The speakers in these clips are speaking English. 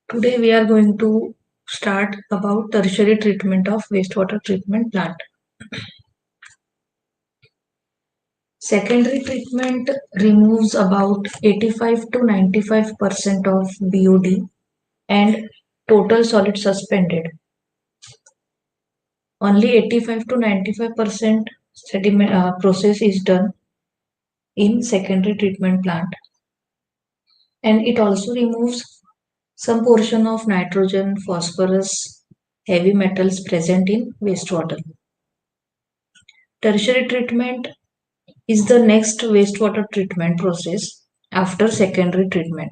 Today we are going to start about tertiary treatment of wastewater treatment plant. Secondary treatment removes about 85 to 95% of BOD and total solid suspended. Only 85 to 95% sediment process is done in secondary treatment plant, and it also removes some portion of nitrogen, phosphorus, heavy metals present in wastewater. Tertiary treatment is the next wastewater treatment process after secondary treatment.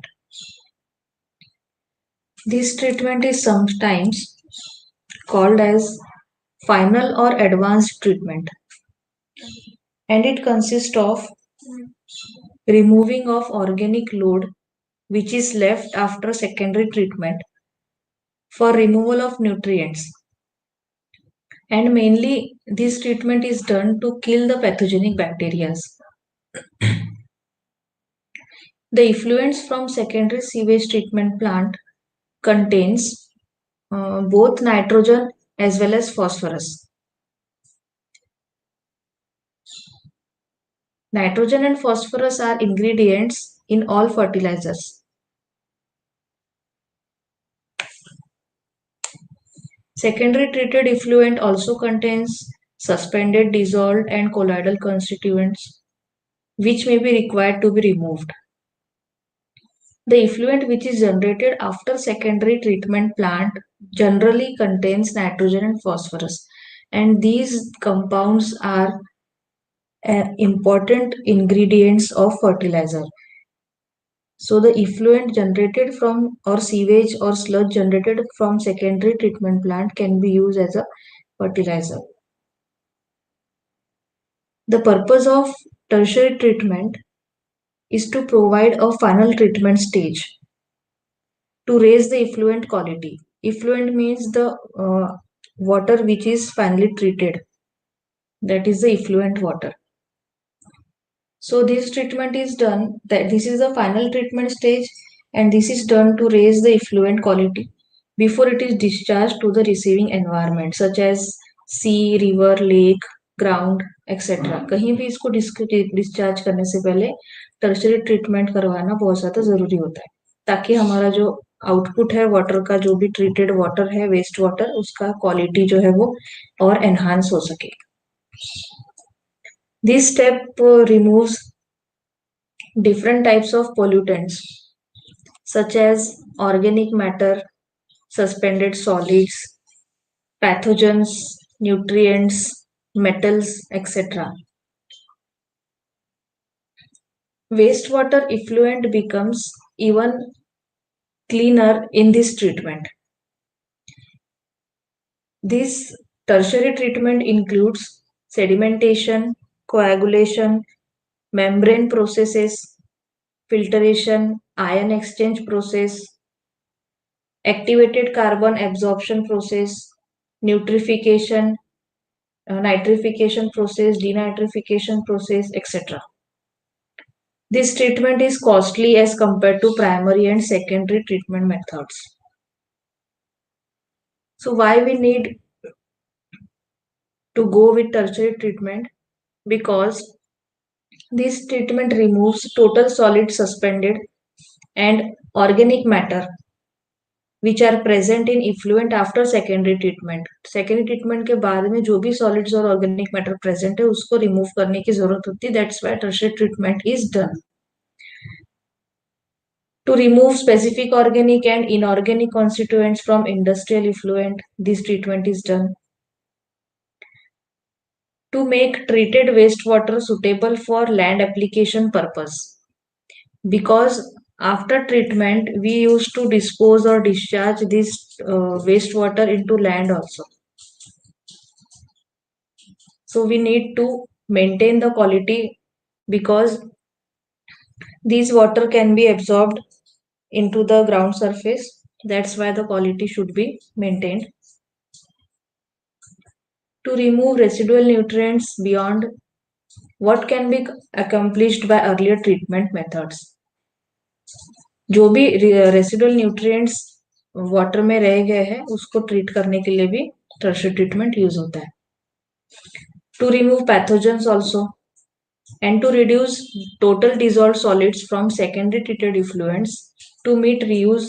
This treatment is sometimes called as final or advanced treatment, and it consists of removing of organic load which is left after secondary treatment for removal of nutrients, and mainly this treatment is done to kill the pathogenic bacteria. The effluents from secondary sewage treatment plant contains both nitrogen as well as phosphorus. Nitrogen and phosphorus are ingredients in all fertilizers. Secondary treated effluent also contains suspended, dissolved, and colloidal constituents which may be required to be removed. The effluent which is generated after secondary treatment plant generally contains nitrogen and phosphorus, and these compounds are important ingredients of fertilizer. So the effluent generated from or sewage or sludge generated from secondary treatment plant can be used as a fertilizer. The purpose of tertiary treatment is to provide a final treatment stage to raise the effluent quality. Effluent means the water which is finally treated. That is the effluent water. So this treatment is done, that this is the final treatment stage, and this is done to raise the effluent quality before it is discharged to the receiving environment such as sea, river, lake, ground, etc. कहीं भी इसको discharge करने से पहले tertiary treatment करवाना बहुत ज़्यादा ज़रूरी होता है ताकि हमारा जो आउटपुट है वाटर का, जो भी ट्रीटेड वाटर है, वेस्ट वाटर, उसका क्वालिटी जो है वो और एनहांस हो सके. This step removes different types of pollutants such as organic matter, suspended solids, pathogens, nutrients, metals, etc. Wastewater effluent becomes even cleaner in this treatment. This tertiary treatment includes sedimentation, coagulation, membrane processes, filtration, ion exchange process, activated carbon absorption process, nitrification process, denitrification process, etc. This treatment is costly as compared to primary and secondary treatment methods. So why we need to go with tertiary treatment? Because this treatment removes total solid suspended and organic matter which are present in effluent after secondary treatment. Secondary treatment के बाद में जो भी solids और organic matter present है उसको remove करने की जरूरत होती है. That's why tertiary treatment is done. To remove specific organic and inorganic constituents from industrial effluent, this treatment is done. To make treated wastewater suitable for land application purpose, because after treatment we used to dispose or discharge this wastewater into land also. So we need to maintain the quality because these water can be absorbed into the ground surface. That's why the quality should be maintained. To remove residual nutrients beyond what can be accomplished by earlier treatment methods. जो भी residual nutrients water में रह गए हैं उसको treat करने के लिए भी टर्शियरी ट्रीटमेंट यूज होता है. To remove pathogens also and to reduce total dissolved solids from secondary treated effluents to meet reuse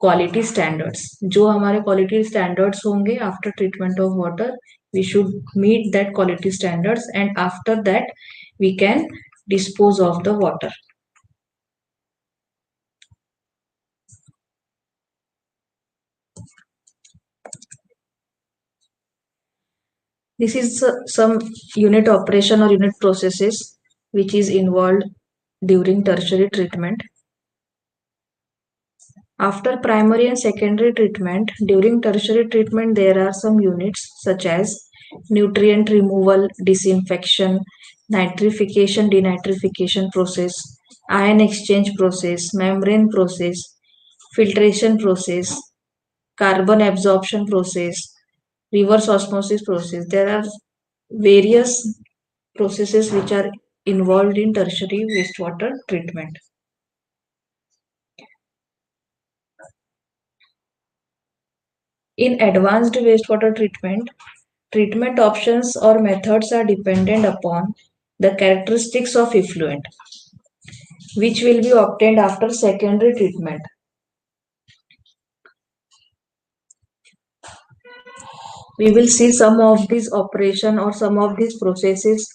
quality standards. जो हमारे quality standards होंगे after treatment of water, we should meet that quality standards and after that we can dispose of the water. This is some unit operation or unit processes which is involved during tertiary treatment. After primary and secondary treatment, during tertiary treatment, there are some units such as nutrient removal, disinfection, nitrification, denitrification process, ion exchange process, membrane process, filtration process, carbon absorption process, reverse osmosis process. There are various processes which are involved in tertiary wastewater treatment. In advanced wastewater treatment, treatment options or methods are dependent upon the characteristics of effluent, which will be obtained after secondary treatment. We will see some of these operation or some of these processes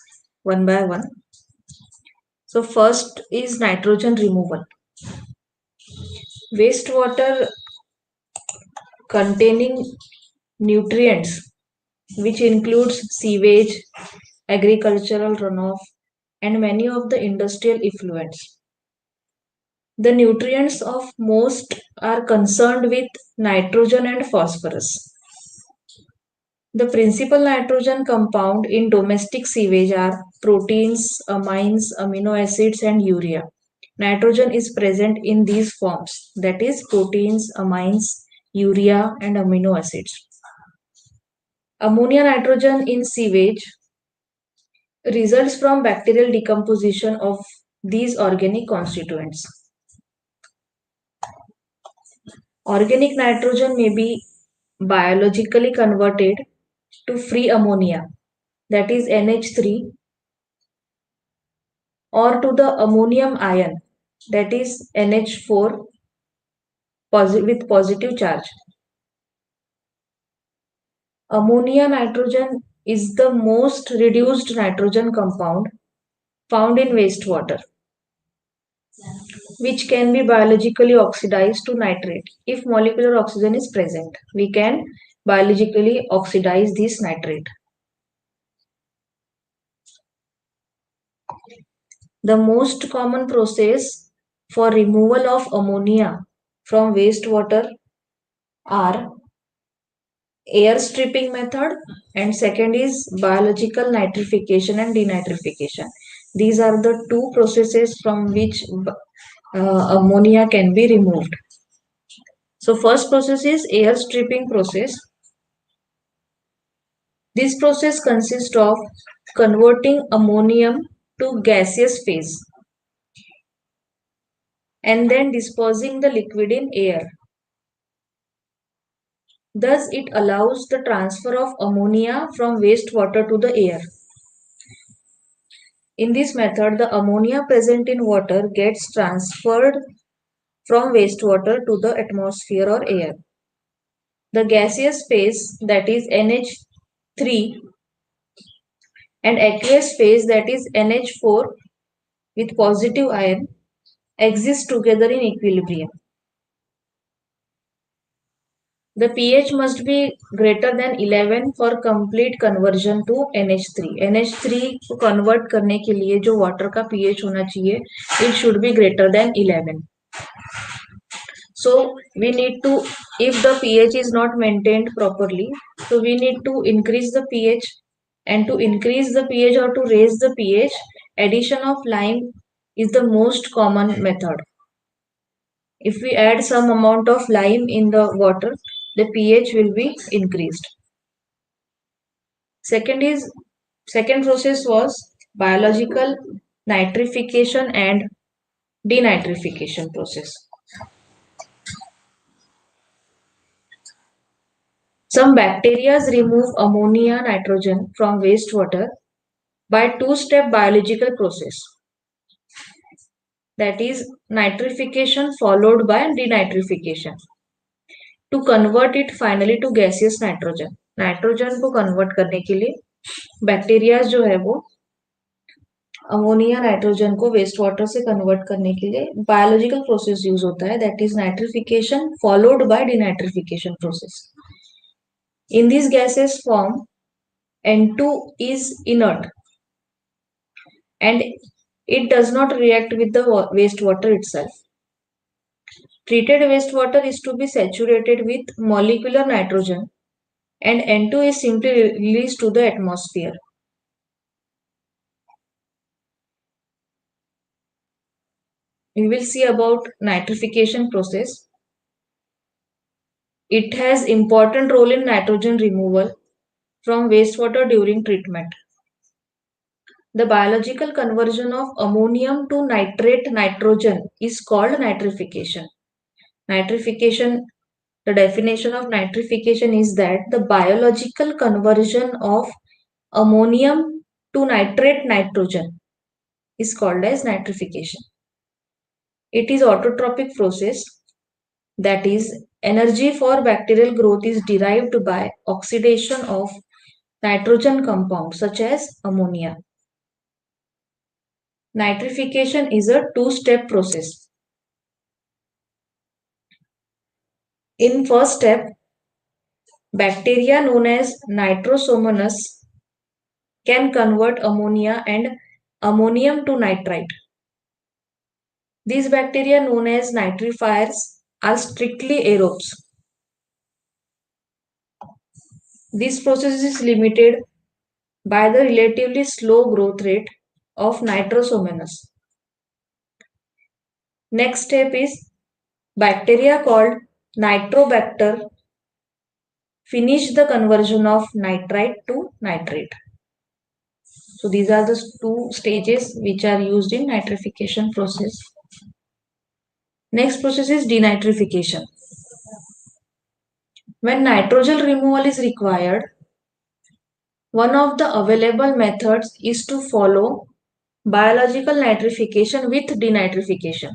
one by one. So first is nitrogen removal. Wastewater containing nutrients, which includes sewage, agricultural runoff, and many of the industrial effluents. The nutrients of most are concerned with nitrogen and phosphorus. The principal nitrogen compound in domestic sewage are proteins, amines, amino acids, and urea. Nitrogen is present in these forms, that is, proteins, amines, urea, and amino acids. Ammonia nitrogen in sewage results from bacterial decomposition of these organic constituents. Organic nitrogen may be biologically converted to free ammonia, that is NH3, or to the ammonium ion, that is NH4 with positive charge. Ammonia nitrogen is the most reduced nitrogen compound found in wastewater, which can be biologically oxidized to nitrate. If molecular oxygen is present, we can biologically oxidize this nitrate. The most common process for removal of ammonia from wastewater are air stripping method and second is biological nitrification and denitrification. These are the two processes from which ammonia can be removed. So first process is air stripping process. This process consists of converting ammonium to gaseous phase and then dispersing the liquid in air. Thus, it allows the transfer of ammonia from wastewater to the air. In this method, the ammonia present in water gets transferred from wastewater to the atmosphere or air. The gaseous phase, that is NH3, and aqueous phase, that is NH4 with positive ion, exist together in equilibrium. The pH must be greater than 11 for complete conversion to NH3. NH3 को convert करने के लिए जो water का pH होना चाहिए, it should be greater than 11. So we need to, if the pH is not maintained properly, so we need to increase the pH, and to increase the pH or to raise the pH, addition of lime is the most common method. If we add some amount of lime in the water, the pH will be increased. Second process was biological nitrification and denitrification process. Some bacteria remove ammonia nitrogen from wastewater by two-step biological process, that is nitrification followed by denitrification, to convert it finally to gaseous nitrogen. Nitrogen को convert करने के लिए bacteria जो है वो ammonia nitrogen को waste water से convert करने के लिए बायोलॉजिकल प्रोसेस यूज होता है, that is nitrification followed by denitrification process. In this gaseous form, N2 is inert and it does not react with the wastewater itself. Treated wastewater is to be saturated with molecular nitrogen and N2 is simply released to the atmosphere. We will see about nitrification process. It has important role in nitrogen removal from wastewater during treatment. The biological conversion of ammonium to nitrate nitrogen is called nitrification. Nitrification, the definition of nitrification is that the biological conversion of ammonium to nitrate nitrogen is called as nitrification. It is autotrophic process, that is energy for bacterial growth is derived by oxidation of nitrogen compounds such as ammonia. Nitrification is a two-step process. In first step, bacteria known as Nitrosomonas can convert ammonia and ammonium to nitrite. These bacteria known as nitrifiers are strictly aerobes. This process is limited by the relatively slow growth rate of Nitrosomonas. Next step is bacteria called Nitrobacter finish the conversion of nitrite to nitrate. So these are the two stages which are used in nitrification process. Next process is denitrification. When nitrogen removal is required, one of the available methods is to follow biological nitrification with denitrification.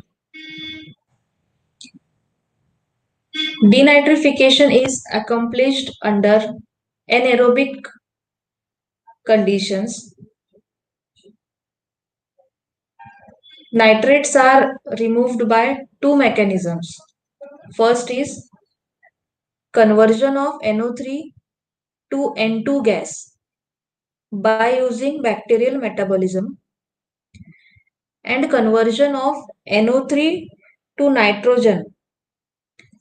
Denitrification is accomplished under anaerobic conditions. Nitrates are removed by two mechanisms. First is conversion of NO3 to N2 gas by using bacterial metabolism, and conversion of NO3 to nitrogen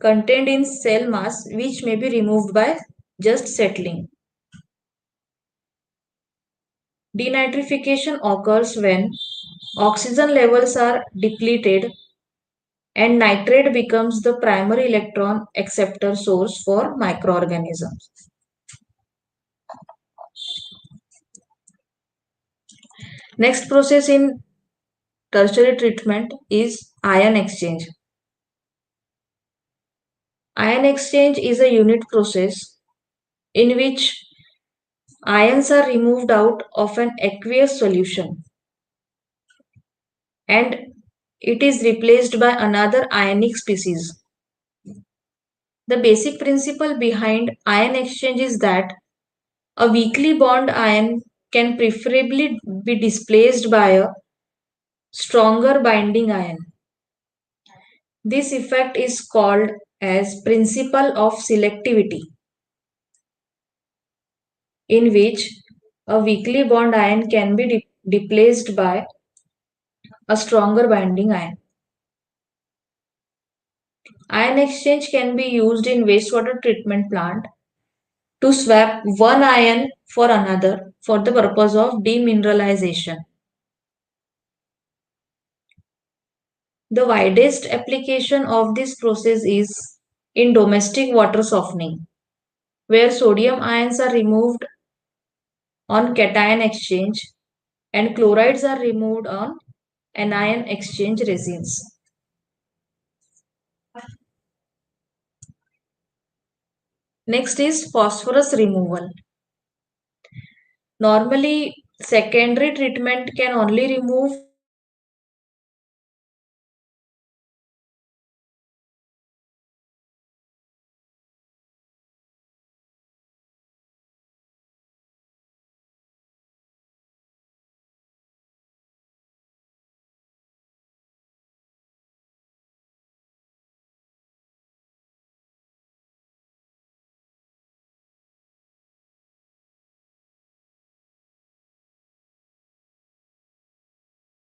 contained in cell mass, which may be removed by just settling. Denitrification occurs when oxygen levels are depleted and nitrate becomes the primary electron acceptor source for microorganisms. Next process in tertiary treatment is ion exchange. Ion exchange is a unit process in which ions are removed out of an aqueous solution and it is replaced by another ionic species. The basic principle behind ion exchange is that a weakly bound ion can preferably be displaced by a stronger binding ion. This effect is called as principle of selectivity, in which a weakly bound ion can be displaced by a stronger binding ion. Ion exchange can be used in wastewater treatment plant to swap one ion for another for the purpose of demineralization. The widest application of this process is in domestic water softening, where sodium ions are removed on cation exchange and chlorides are removed on anion exchange resins. Next is phosphorus removal. Normally, secondary treatment can only remove phosphorus from water and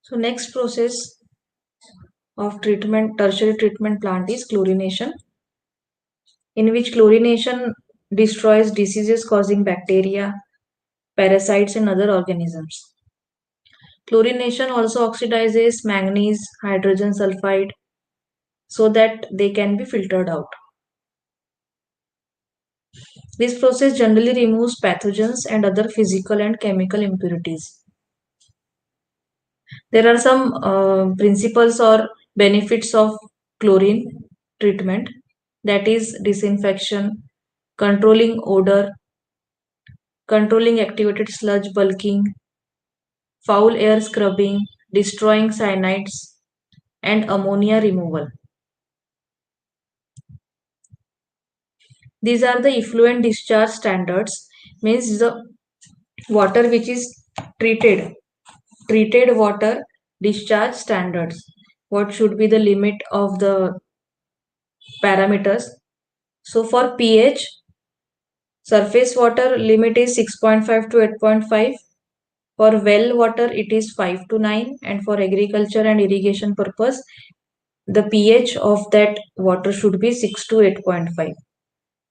So next process of treatment, tertiary treatment plant is chlorination, in which chlorination destroys diseases causing bacteria, parasites, and other organisms. Chlorination also oxidizes manganese, hydrogen sulfide so that they can be filtered out. This process generally removes pathogens and other physical and chemical impurities. There are some principles or benefits of chlorine treatment, that is disinfection, controlling odor, controlling activated sludge bulking, foul air scrubbing, destroying cyanides, and ammonia removal. These are the effluent discharge standards, means the water which is treated, treated water discharge standards. What should be the limit of the parameters? So for pH, surface water limit is 6.5 to 8.5. For well water, it is 5 to 9. And for agriculture and irrigation purpose, the pH of that water should be 6 to 8.5.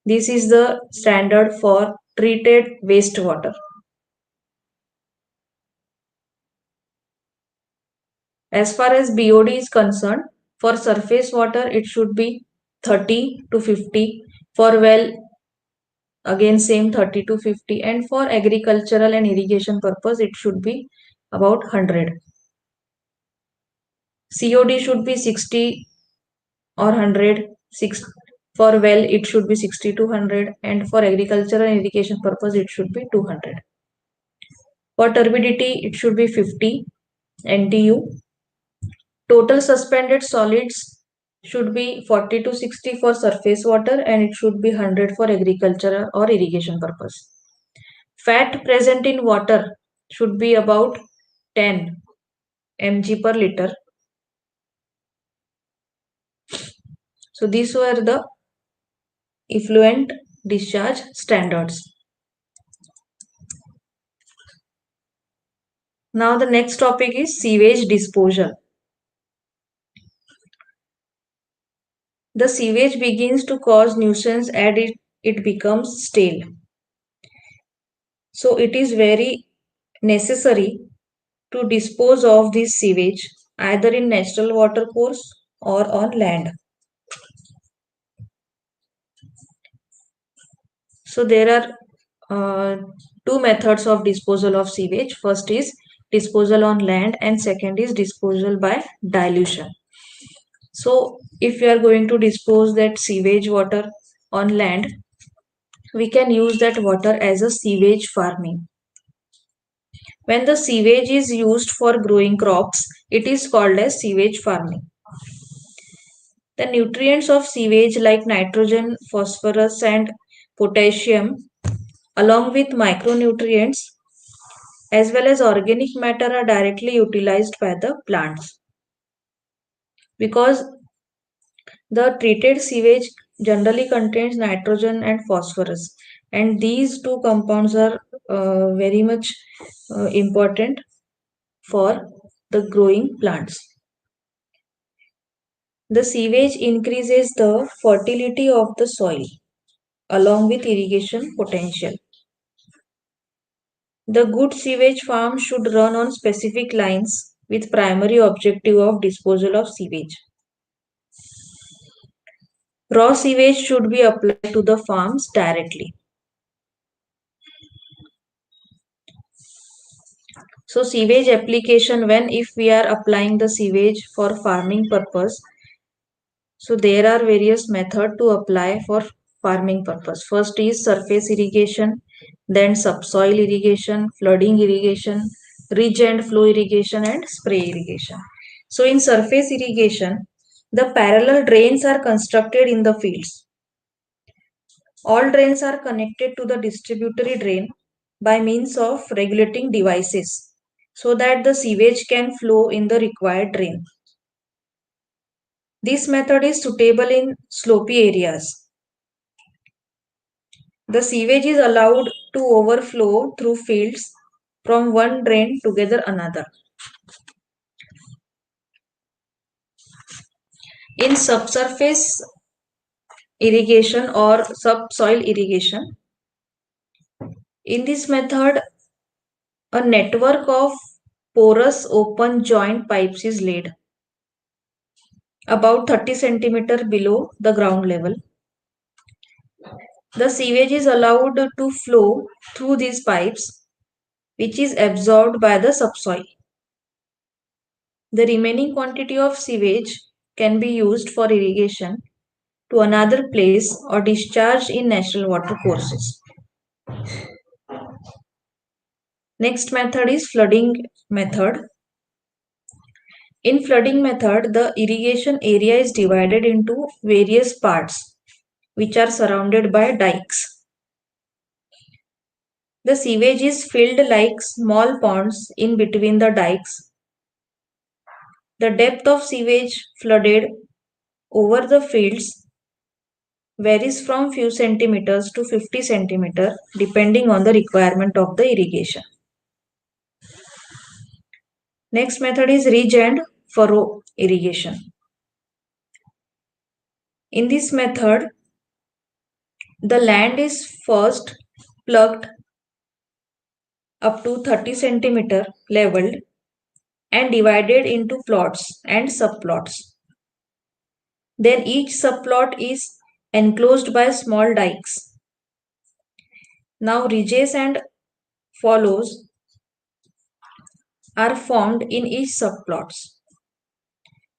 This is the standard for treated wastewater. As far as BOD is concerned, for surface water, it should be 30 to 50. For well, again same 30 to 50. And for agricultural and irrigation purpose, it should be about 100. COD should be 60 or 100. For well, it should be 60 to 100. And for agricultural and irrigation purpose, it should be 200. For turbidity, it should be 50 NTU. Total suspended solids should be 40 to 60 for surface water, and it should be 100 for agricultural or irrigation purpose. Fat present in water should be about 10 mg per liter. So these were the effluent discharge standards. Now the next topic is sewage disposal. The sewage begins to cause nuisance and it becomes stale. So it is very necessary to dispose of this sewage either in natural water course or on land. So there are two methods of disposal of sewage. First is disposal on land and second is disposal by dilution. So if we are going to dispose that sewage water on land, we can use that water as a sewage farming. When the sewage is used for growing crops, it is called as sewage farming. The nutrients of sewage like nitrogen, phosphorus and potassium along with micronutrients as well as organic matter are directly utilized by the plants. Because the treated sewage generally contains nitrogen and phosphorus, and these two compounds are very much important for the growing plants. The sewage increases the fertility of the soil along with irrigation potential. The good sewage farm should run on specific lines with primary objective of disposal of sewage. Raw sewage should be applied to the farms directly. So sewage application, when if we are applying the sewage for farming purpose, so there are various methods to apply for farming purpose. First is surface irrigation, then subsoil irrigation, flooding irrigation, ridge and flow irrigation and spray irrigation. So in surface irrigation, the parallel drains are constructed in the fields. All drains are connected to the distributary drain by means of regulating devices so that the sewage can flow in the required drain. This method is suitable in slopy areas. The sewage is allowed to overflow through fields from one drain together another. In subsurface irrigation or subsoil irrigation, in this method, a network of porous open joint pipes is laid about 30 centimeter below the ground level. The sewage is allowed to flow through these pipes, which is absorbed by the subsoil. The remaining quantity of sewage can be used for irrigation to another place or discharged in national water courses. Next method is flooding method. In flooding method, the irrigation area is divided into various parts which are surrounded by dikes. The sewage is filled like small ponds in between the dikes. The depth of sewage flooded over the fields varies from few centimeters to 50 centimeter depending on the requirement of the irrigation. Next method is ridge and furrow irrigation. In this method, the land is first plugged up to 30 centimeter leveled and divided into plots and subplots. Then each subplot is enclosed by small dikes. Now ridges and fallows are formed in each subplots.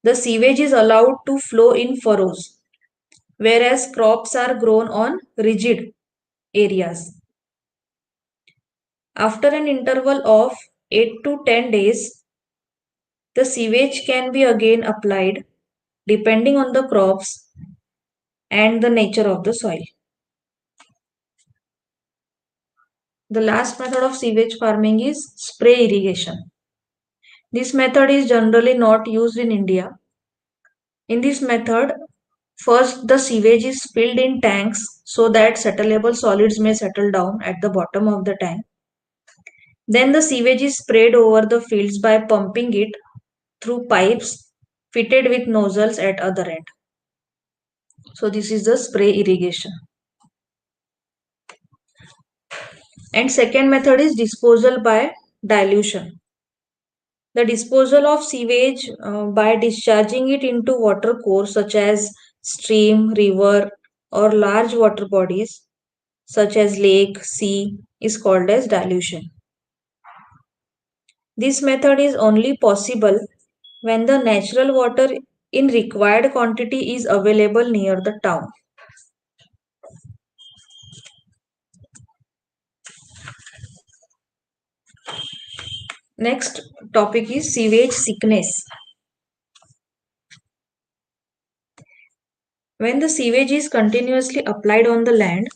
The sewage is allowed to flow in furrows, whereas crops are grown on rigid areas. After an interval of 8 to 10 days, the sewage can be again applied depending on the crops and the nature of the soil. The last method of sewage farming is spray irrigation. This method is generally not used in India. In this method, first the sewage is filled in tanks so that settleable solids may settle down at the bottom of the tank. Then the sewage is sprayed over the fields by pumping it through pipes fitted with nozzles at other end. So this is the spray irrigation. And second method is disposal by dilution. The disposal of sewage by discharging it into water course such as stream, river or large water bodies such as lake, sea is called as dilution. This method is only possible when the natural water in required quantity is available near the town. Next topic is sewage sickness. When the sewage is continuously applied on the land,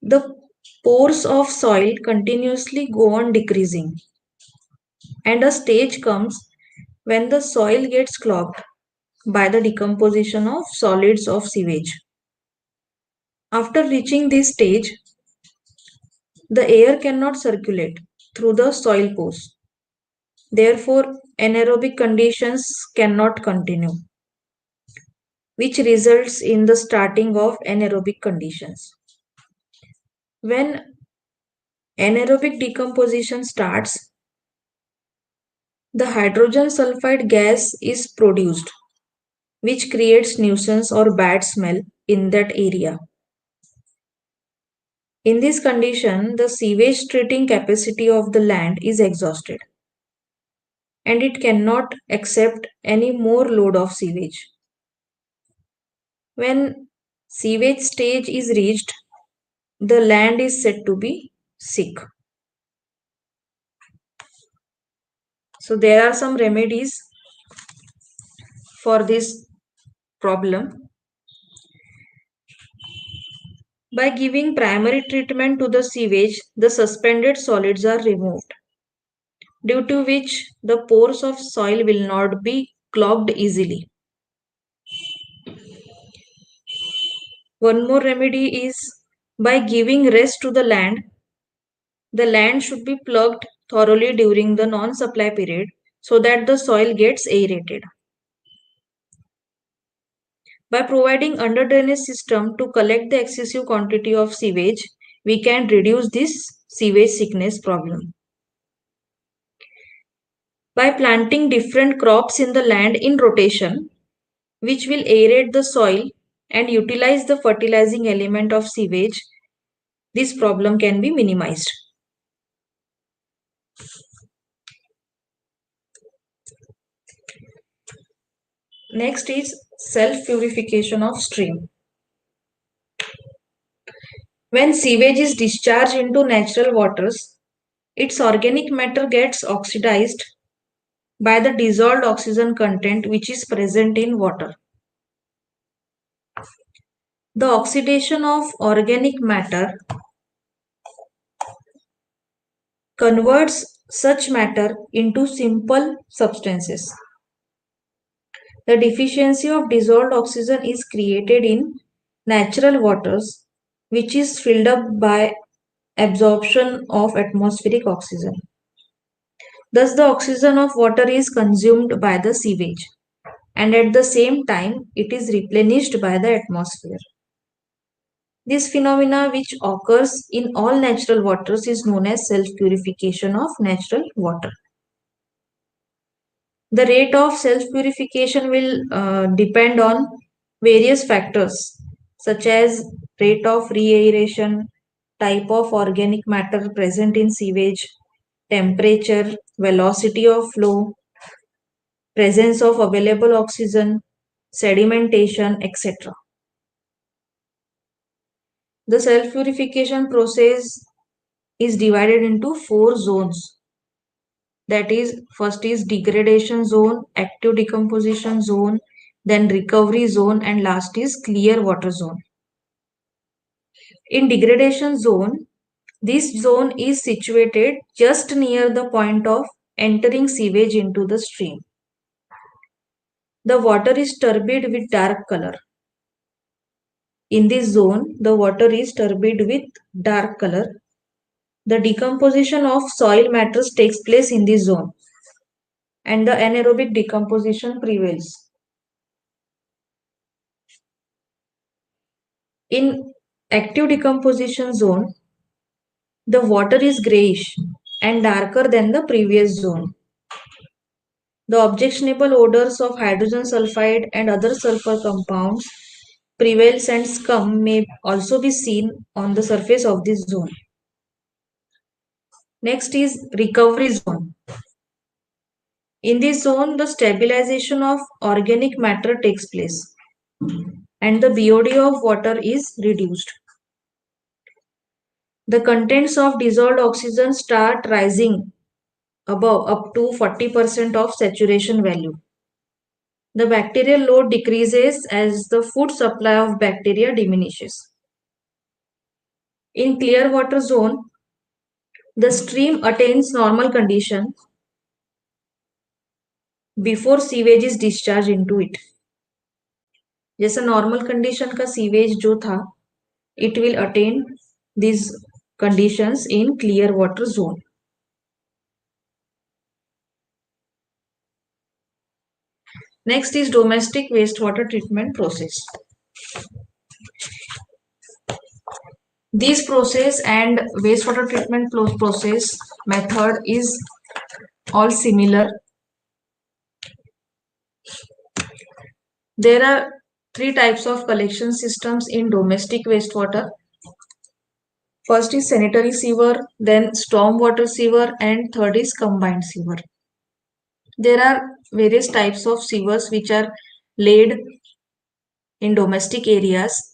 the pores of soil continuously go on decreasing, and a stage comes when the soil gets clogged by the decomposition of solids of sewage. After reaching this stage, the air cannot circulate through the soil pores. Therefore, anaerobic conditions cannot continue, which results in the starting of anaerobic conditions. When anaerobic decomposition starts, the hydrogen sulfide gas is produced, which creates nuisance or bad smell in that area. In this condition, the sewage treating capacity of the land is exhausted and it cannot accept any more load of sewage. When sewage stage is reached, the land is said to be sick. So there are some remedies for this problem. By giving primary treatment to the sewage, the suspended solids are removed, due to which the pores of soil will not be clogged easily. One more remedy is by giving rest to the land should be plugged thoroughly during the non-supply period so that the soil gets aerated. By providing under drainage system to collect the excessive quantity of sewage, we can reduce this sewage sickness problem. By planting different crops in the land in rotation, which will aerate the soil and utilize the fertilizing element of sewage, this problem can be minimized. Next is self-purification of stream. When sewage is discharged into natural waters, its organic matter gets oxidized by the dissolved oxygen content which is present in water. The oxidation of organic matter converts such matter into simple substances. The deficiency of dissolved oxygen is created in natural waters, which is filled up by absorption of atmospheric oxygen. Thus, the oxygen of water is consumed by the sewage, and at the same time, it is replenished by the atmosphere. This phenomena, which occurs in all natural waters, is known as self-purification of natural water. The rate of self-purification will depend on various factors such as rate of reaeration, type of organic matter present in sewage, temperature, velocity of flow, presence of available oxygen, sedimentation, etc. The self-purification process is divided into 4 zones. That is, first is degradation zone, active decomposition zone, then recovery zone, and last is clear water zone. In degradation zone, this zone is situated just near the point of entering sewage into the stream. The water is turbid with dark color. In this zone, the water is turbid with dark color. The decomposition of soil matters takes place in this zone, and the anaerobic decomposition prevails. In active decomposition zone, the water is grayish and darker than the previous zone. The objectionable odors of hydrogen sulfide and other sulfur compounds prevails, and scum may also be seen on the surface of this zone. Next is recovery zone. In this zone, the stabilization of organic matter takes place and the BOD of water is reduced. The contents of dissolved oxygen start rising above up to 40% of saturation value. The bacterial load decreases as the food supply of bacteria diminishes. In clear water zone, the stream attains normal condition before sewage is discharged into it. जैसा normal condition का sewage जो था, it will attain these conditions in clear water zone. Next is domestic wastewater treatment process. This process and wastewater treatment process method is all similar. There are 3 types of collection systems in domestic wastewater. First is sanitary sewer, then stormwater sewer, and third is combined sewer. There are various types of sewers which are laid in domestic areas.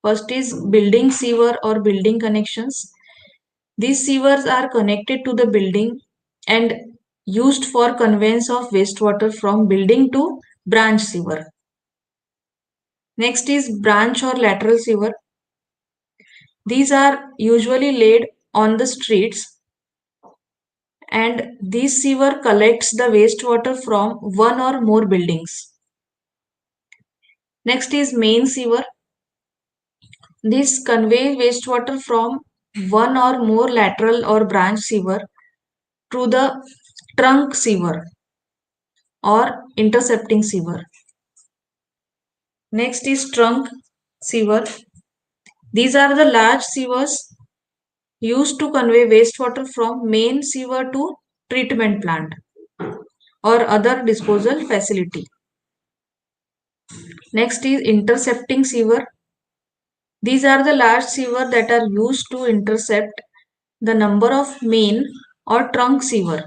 First is building sewer or building connections. These sewers are connected to the building and used for conveyance of wastewater from building to branch sewer. Next is branch or lateral sewer. These are usually laid on the streets, and this sewer collects the wastewater from one or more buildings. Next is main sewer. This conveys wastewater from one or more lateral or branch sewer to the trunk sewer or intercepting sewer. Next is trunk sewer. These are the large sewers used to convey wastewater from main sewer to treatment plant or other disposal facility. Next is intercepting sewer. These are the large sewer that are used to intercept the number of main or trunk sewer,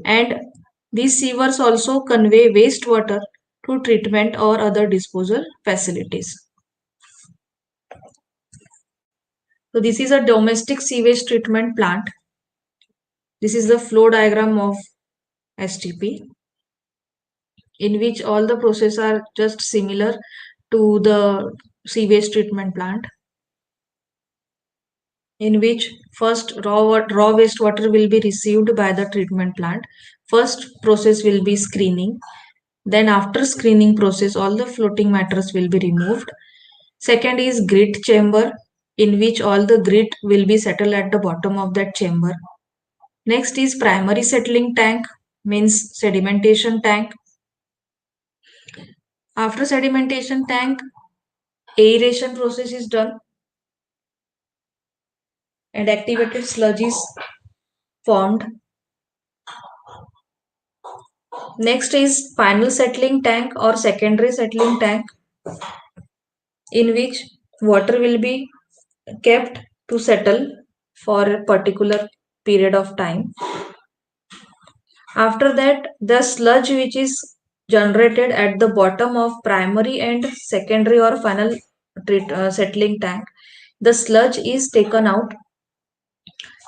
and these sewers also convey wastewater to treatment or other disposal facilities. So this is a domestic sewage treatment plant. This is the flow diagram of STP, in which all the processes are just similar to the sewage treatment plant, in which first raw wastewater will be received by the treatment plant. First process will be screening. Then after screening process, all the floating matters will be removed. Second is grit chamber, in which all the grit will be settled at the bottom of that chamber. Next is primary settling tank, means sedimentation tank. After sedimentation tank, aeration process is done and activated sludge is formed. Next is final settling tank or secondary settling tank, in which water will be kept to settle for a particular period of time. After that, the sludge which is generated at the bottom of primary and secondary or final settling tank, the sludge is taken out,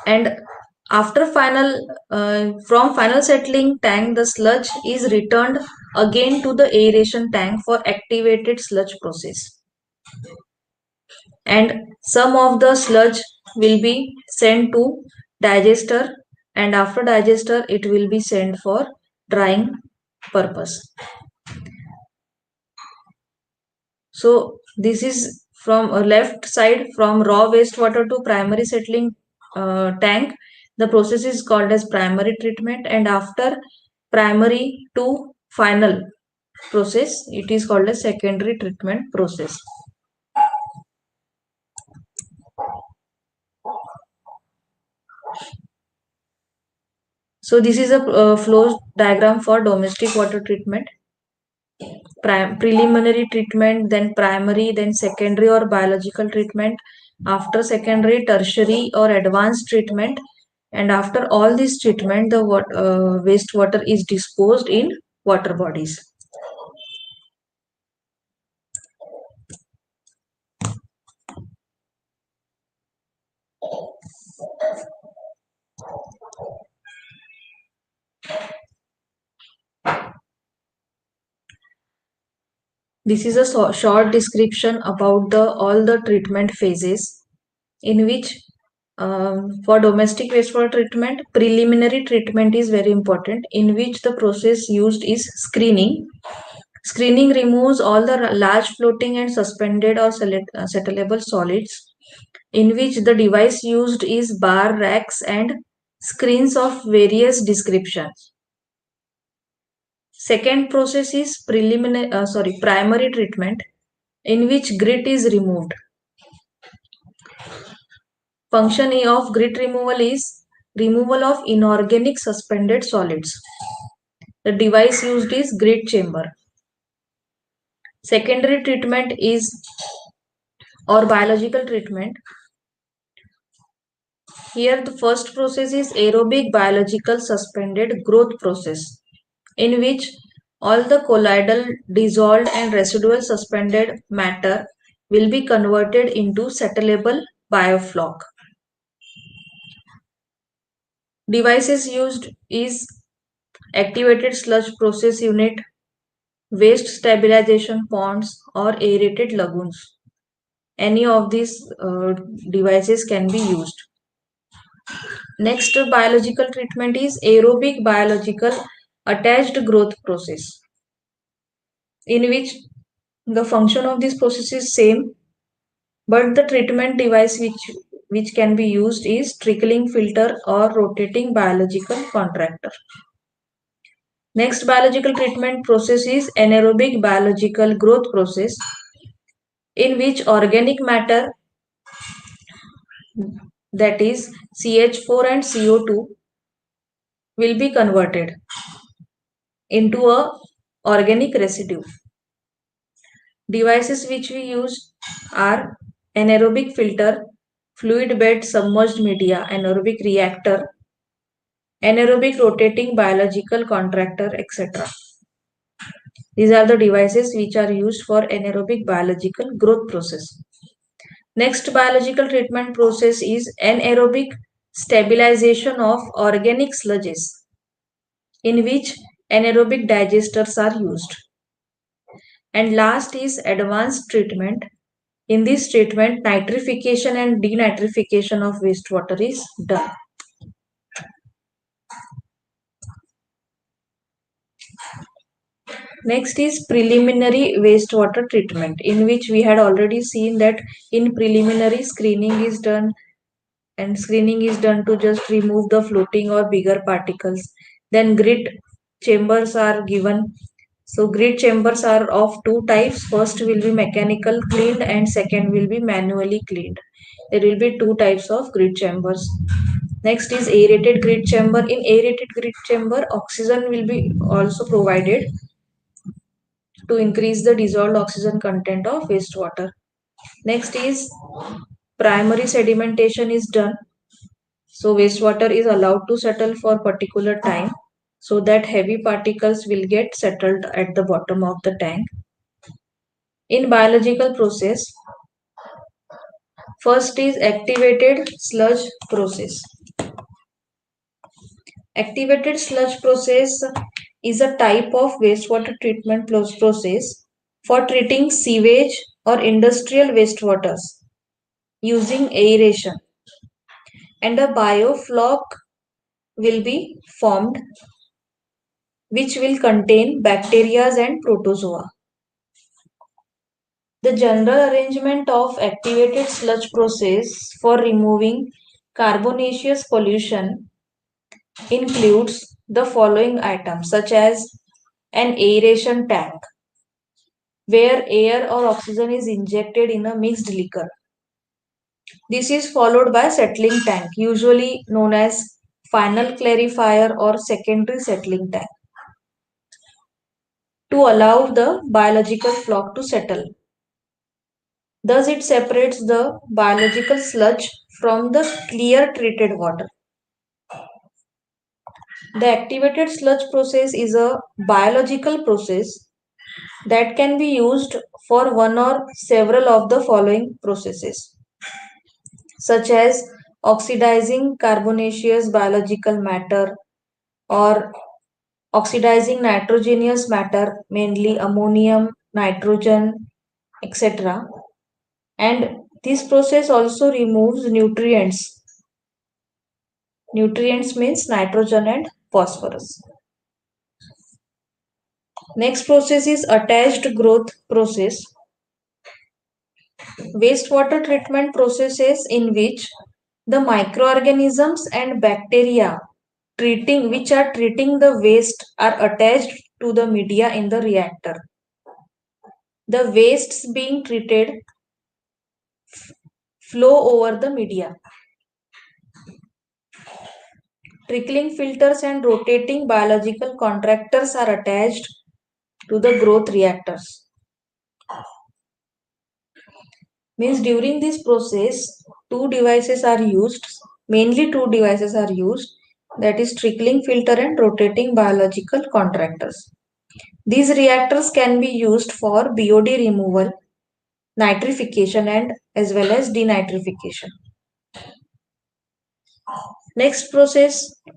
and after from final settling tank, the sludge is returned again to the aeration tank for activated sludge process, and some of the sludge will be sent to digester, and after digester it will be sent for drying purpose. So this is from a left side, from raw wastewater to primary settling tank. The process is called as primary treatment, and after primary to final process, it is called as secondary treatment process. So this is a flow diagram for domestic water treatment. Preliminary treatment, then primary, then secondary or biological treatment, after secondary, tertiary or advanced treatment, and after all this treatment, the wastewater is disposed in water bodies. This is a short description about all the treatment phases, in which for domestic wastewater treatment, preliminary treatment is very important, in which the process used is screening. Screening removes all the large floating and suspended or settleable solids, in which the device used is bar racks and screens of various descriptions. Second process is primary treatment, in which grit is removed. Function of grit removal is removal of inorganic suspended solids. The device used is grit chamber. Secondary treatment is or biological treatment. Here the first process is aerobic biological suspended growth process, in which all the colloidal, dissolved and residual suspended matter will be converted into settleable biofloc. Devices used is activated sludge process unit, waste stabilization ponds or aerated lagoons. any of these devices can be used. Next biological treatment is aerobic biological attached growth process, in which the function of this process is same, but the treatment device which can be used is trickling filter or rotating biological contractor. Next biological treatment process is anaerobic biological growth process, in which organic matter, that is CH4 and CO2, will be converted into a organic residue. Devices which we use are anaerobic filter, fluid bed submerged media, anaerobic reactor, anaerobic rotating biological contractor, etc. These are the devices which are used for anaerobic biological growth process. Next biological treatment process is anaerobic stabilization of organic sludges, in which anaerobic digesters are used. And last is advanced treatment. In this treatment, nitrification and denitrification of wastewater is done. Next is preliminary wastewater treatment, in which we had already seen that in preliminary screening is done, and screening is done to just remove the floating or bigger particles. Then grit chambers are given. So grit chambers are of two types. First will be mechanical cleaned and second will be manually cleaned. There will be two types of grit chambers. Next is aerated grit chamber. In aerated grit chamber, oxygen will be also provided to increase the dissolved oxygen content of wastewater. Next is primary sedimentation is done. So wastewater is allowed to settle for particular time so that heavy particles will get settled at the bottom of the tank. In biological process, first is activated sludge process. Activated sludge process is a type of wastewater treatment process for treating sewage or industrial wastewaters using aeration, and a biofloc will be formed which will contain bacteria and protozoa. The general arrangement of activated sludge process for removing carbonaceous pollution includes the following items, such as an aeration tank where air or oxygen is injected in a mixed liquor. This is followed by settling tank, usually known as final clarifier or secondary settling tank, to allow the biological floc to settle. Thus, it separates the biological sludge from the clear treated water. The activated sludge process is a biological process that can be used for one or several of the following processes, such as oxidizing carbonaceous biological matter or oxidizing nitrogenous matter, mainly ammonium, nitrogen, etc. And this process also removes nutrients. Nutrients means nitrogen and phosphorus. Next process is attached growth process. Wastewater treatment processes in which the microorganisms and bacteria which are treating the waste are attached to the media in the reactor. The wastes being treated flow over the media. Trickling filters and rotating biological contractors are attached to the growth reactors. Means during this process, mainly two devices are used, that is trickling filter and rotating biological contractors. These reactors can be used for BOD removal, nitrification and as well as denitrification. Next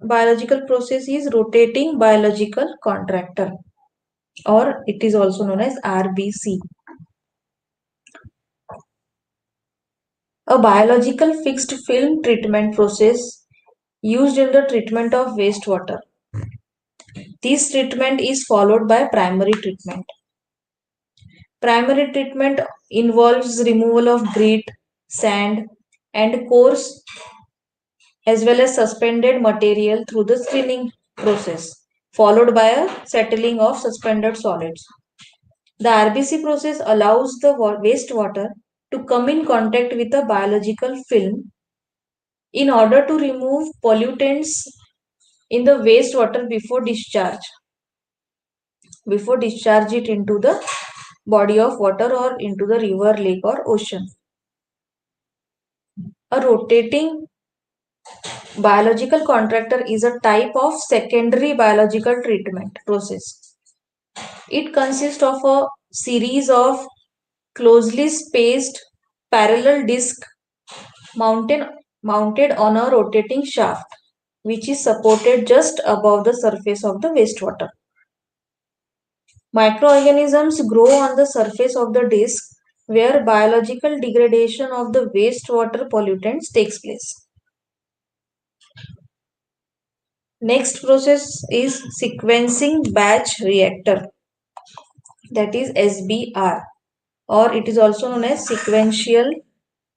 biological process is rotating biological contractor, or it is also known as RBC. A biological fixed film treatment process used in the treatment of wastewater. This treatment is followed by primary treatment. Primary treatment involves removal of grit, sand, and coarse as well as suspended material through the screening process, followed by a settling of suspended solids. The RBC process allows the wastewater to come in contact with a biological film in order to remove pollutants in the wastewater before discharge it into the body of water or into the river, lake or ocean. A rotating biological contractor is a type of secondary biological treatment process. It consists of a series of closely spaced parallel discs mounted, mounted on a rotating shaft, which is supported just above the surface of the wastewater. Microorganisms grow on the surface of the disc where biological degradation of the wastewater pollutants takes place. Next process is sequencing batch reactor, that is SBR, or it is also known as sequential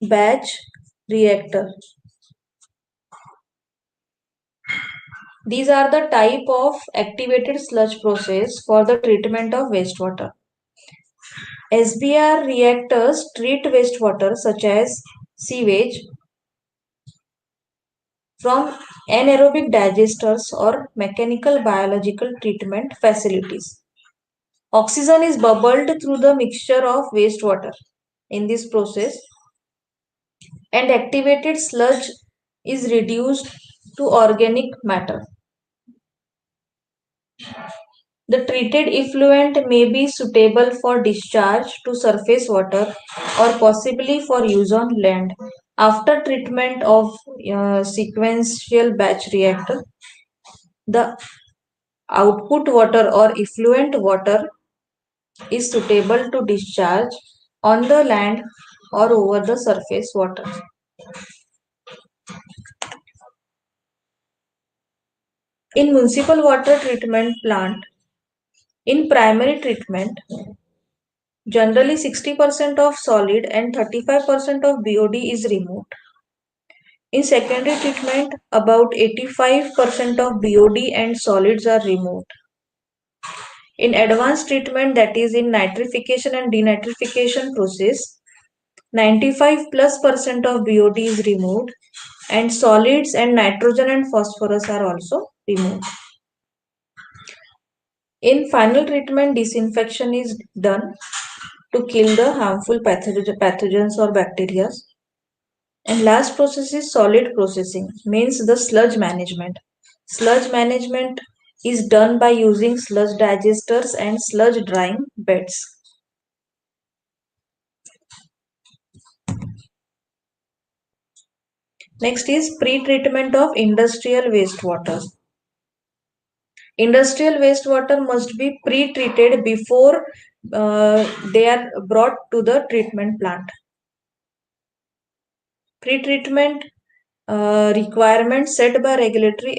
batch reactor. These are the type of activated sludge process for the treatment of wastewater. SBR reactors treat wastewater such as sewage from anaerobic digesters or mechanical biological treatment facilities. Oxygen is bubbled through the mixture of wastewater in this process, and activated sludge is reduced to organic matter. The treated effluent may be suitable for discharge to surface water or possibly for use on land. After treatment of sequential batch reactor, the output water or effluent water is suitable to discharge on the land or over the surface water. In municipal water treatment plant, in primary treatment, generally 60% of solid and 35% of BOD is removed. In secondary treatment, about 85% of BOD and solids are removed. In advanced treatment, that is in nitrification and denitrification process, 95+% of BOD is removed and solids and nitrogen and phosphorus are also removed. In final treatment, disinfection is done to kill the harmful pathogens or bacteria. And last process is solid processing, means the sludge management. Sludge management is done by using sludge digesters and sludge drying beds. Next is pre-treatment of industrial wastewater. Industrial wastewater must be pre-treated before they are brought to the treatment plant. Pre-treatment requirement set by regulatory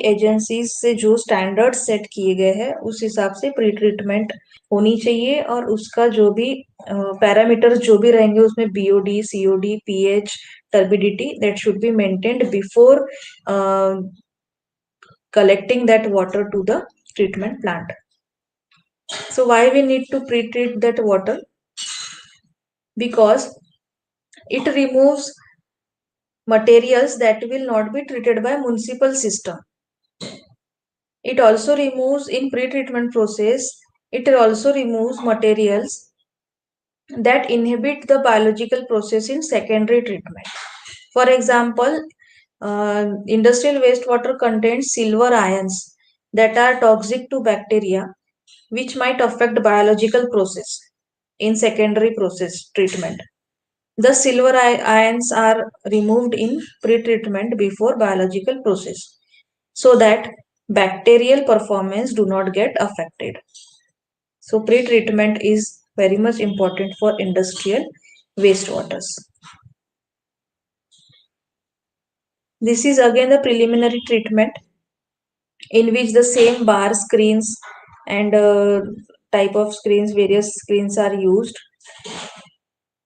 agencies से जो standard set किए गए हैं उस हिसाब से pre treatment होनी चाहिए और उसका जो भी पैरामीटर्स जो भी रहेंगे उसमें BOD COD pH turbidity that should be maintained before collecting that water to the treatment plant. So why we need to pre-treat that water? Because it removes materials that will not be treated by municipal system. It also removes in pre-treatment process, it also removes materials that inhibit the biological process in secondary treatment. For example, industrial wastewater contains silver ions that are toxic to bacteria which might affect biological process in secondary process treatment. The silver ions are removed in pre-treatment before biological process so that bacterial performance do not get affected. So pre-treatment is very much important for industrial wastewaters. This is again the preliminary treatment in which the same bar screens and type of screens, various screens are used,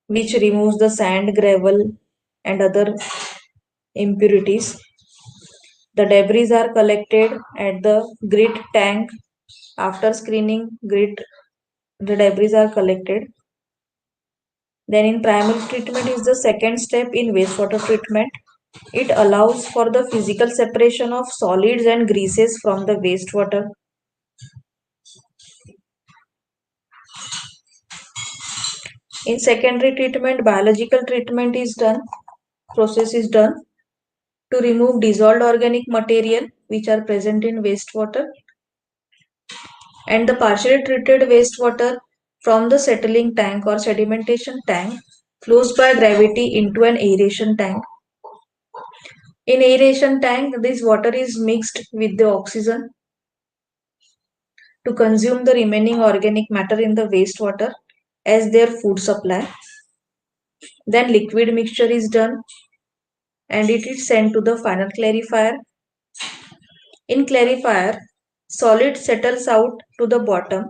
which removes the sand, gravel, and other impurities. The debris are collected at the grit tank. After screening, the debris are collected. Then in primary treatment is the second step in wastewater treatment. It allows for the physical separation of solids and greases from the wastewater. In secondary treatment, biological treatment is done, process is done to remove dissolved organic material which are present in wastewater, and the partially treated wastewater from the settling tank or sedimentation tank flows by gravity into an aeration tank. In aeration tank, this water is mixed with the oxygen to consume the remaining organic matter in the wastewater as their food supply. Then liquid mixture is done and it is sent to the final clarifier. In clarifier, solid settles out to the bottom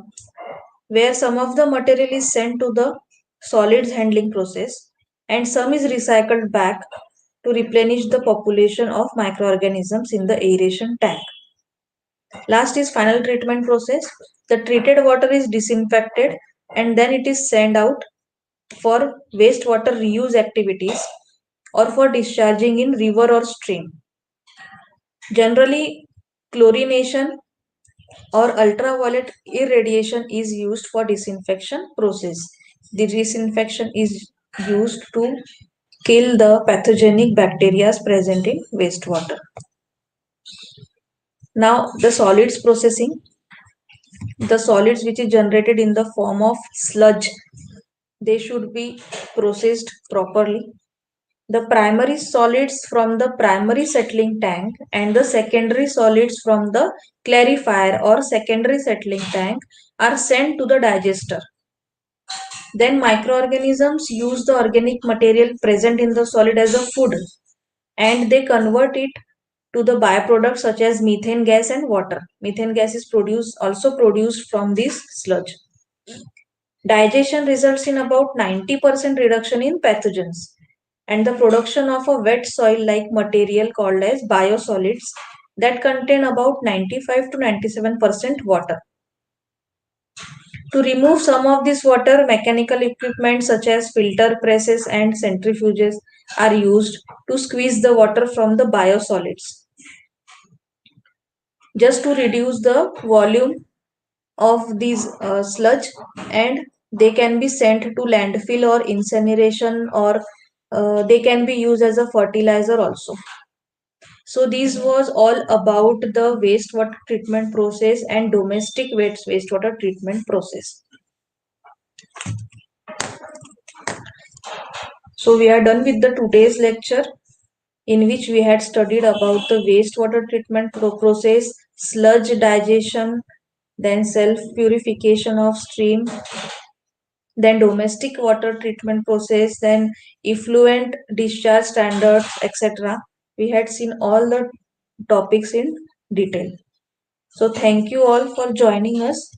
where some of the material is sent to the solids handling process and some is recycled back to replenish the population of microorganisms in the aeration tank. Last is final treatment process. The treated water is disinfected and then it is sent out for wastewater reuse activities or for discharging in river or stream. Generally, chlorination or ultraviolet irradiation is used for disinfection process. The disinfection is used to kill the pathogenic bacteria present in wastewater. Now the solids processing. The solids which is generated in the form of sludge, they should be processed properly. The primary solids from the primary settling tank and the secondary solids from the clarifier or secondary settling tank are sent to the digester. Then microorganisms use the organic material present in the solid as a food and they convert it to the byproducts such as methane gas and water. Methane gas is also produced from this sludge. Digestion results in about 90% reduction in pathogens and the production of a wet soil like material called as biosolids that contain about 95 to 97% water. To remove some of this water, mechanical equipment such as filter presses and centrifuges are used to squeeze the water from the biosolids just to reduce the volume of these sludge, and they can be sent to landfill or incineration or they can be used as a fertilizer also. So this was all about the wastewater treatment process and domestic wastewater treatment process. So we are done with the today's lecture in which we had studied about the wastewater treatment process, sludge digestion, then self purification of stream, then domestic water treatment process, then effluent discharge standards, etc. We had seen all the topics in detail. So thank you all for joining us.